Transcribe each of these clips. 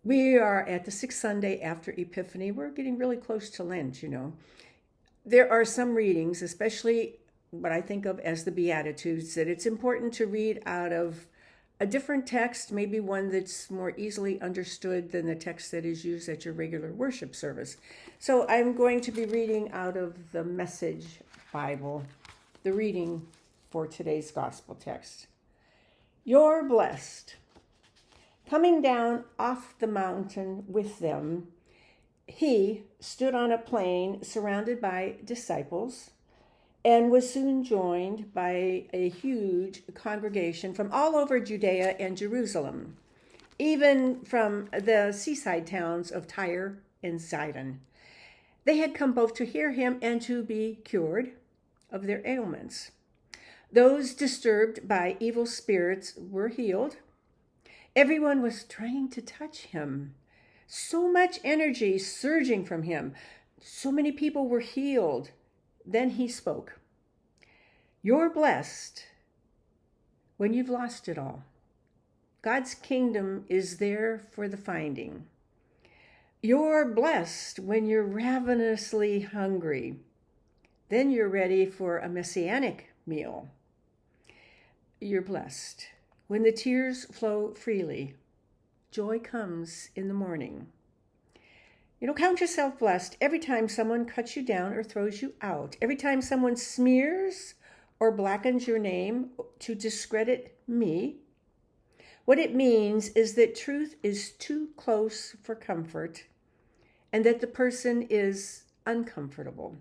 We are at the sixth Sunday after Epiphany. We're getting really close to Lent, you know. There are some readings, especially what I think of as the Beatitudes, that it's important to read out of a different text, maybe one that's more easily understood than the text that is used at your regular worship service. So I'm going to be reading out of the Message Bible, the reading for today's gospel text. You're blessed. Coming down off the mountain with them, he stood on a plain surrounded by disciples and was soon joined by a huge congregation from all over Judea and Jerusalem, even from the seaside towns of Tyre and Sidon. They had come both to hear him and to be cured of their ailments. Those disturbed by evil spirits were healed. Everyone was trying to touch him. So much energy surging from him. So many people were healed. Then he spoke. You're blessed when you've lost it all. God's kingdom is there for the finding. You're blessed when you're ravenously hungry. Then you're ready for a messianic meal. You're blessed when the tears flow freely. Joy comes in the morning. Count yourself blessed every time someone cuts you down or throws you out. Every time someone smears or blackens your name to discredit me. What it means is that truth is too close for comfort and that the person is uncomfortable.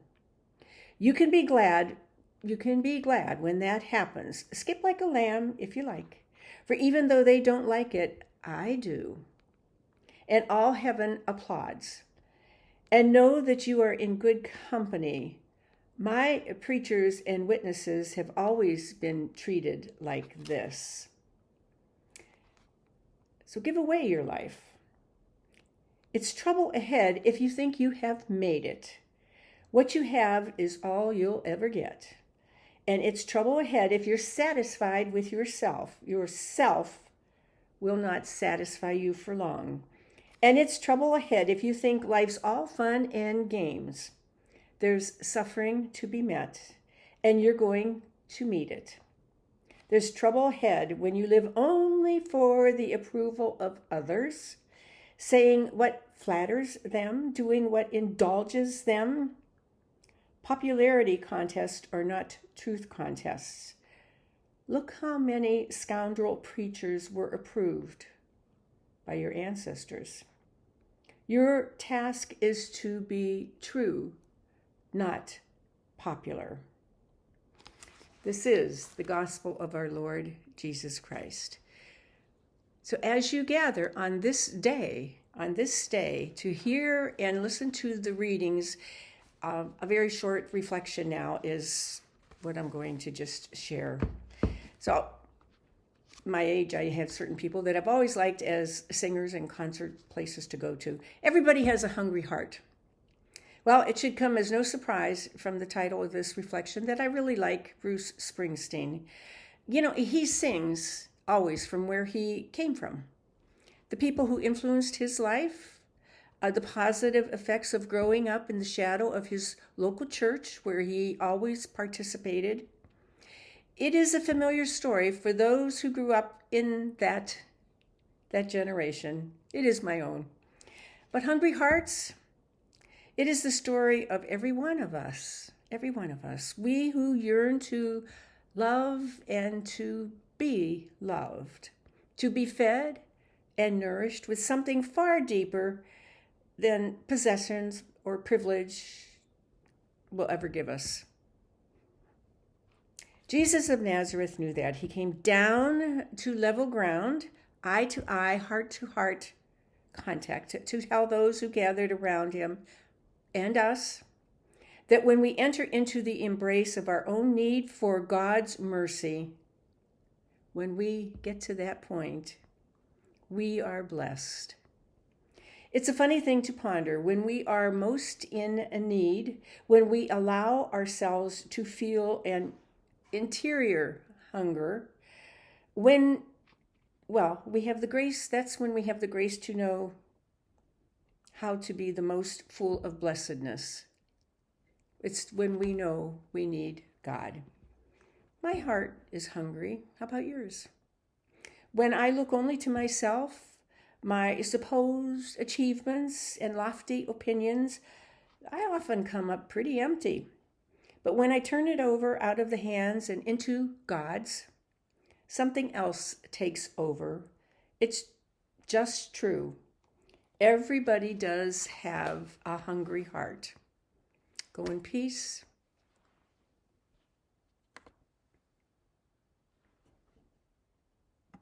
You can be glad when that happens. Skip like a lamb if you like. For even though they don't like it, I do. And all heaven applauds. And know that you are in good company. My preachers and witnesses have always been treated like this. So give away your life. It's trouble ahead if you think you have made it. What you have is all you'll ever get. And it's trouble ahead if you're satisfied with yourself. Yourself will not satisfy you for long. And it's trouble ahead if you think life's all fun and games. There's suffering to be met, and you're going to meet it. There's trouble ahead when you live only for the approval of others, saying what flatters them, doing what indulges them. Popularity contests are not truth contests. Look how many scoundrel preachers were approved by your ancestors. Your task is to be true, not popular. This is the gospel of our Lord Jesus Christ. So as you gather on this day to hear and listen to the readings, a very short reflection now is what I'm going to just share. So my age, I have certain people that I've always liked as singers and concert places to go to. Everybody has a hungry heart. Well, it should come as no surprise from the title of this reflection that I really like Bruce Springsteen. He sings always from where he came from. The people who influenced his life, the positive effects of growing up in the shadow of his local church where he always participated. It is a familiar story for those who grew up in that generation. It is my own. But hungry hearts, it is the story of every one of us. Every one of us. We who yearn to love and to be loved. To be fed and nourished with something far deeper than possessions or privilege will ever give us. Jesus of Nazareth knew that. He came down to level ground, eye to eye, heart to heart contact to tell those who gathered around him and us that when we enter into the embrace of our own need for God's mercy, when we get to that point, we are blessed. It's a funny thing to ponder. When we are most in a need, when we allow ourselves to feel an interior hunger, we have the grace, that's when we have the grace to know how to be the most full of blessedness. It's when we know we need God. My heart is hungry. How about yours? When I look only to myself, my supposed achievements and lofty opinions, I often come up pretty empty. But when I turn it over out of the hands and into God's, something else takes over. It's just true. Everybody does have a hungry heart. Go in peace.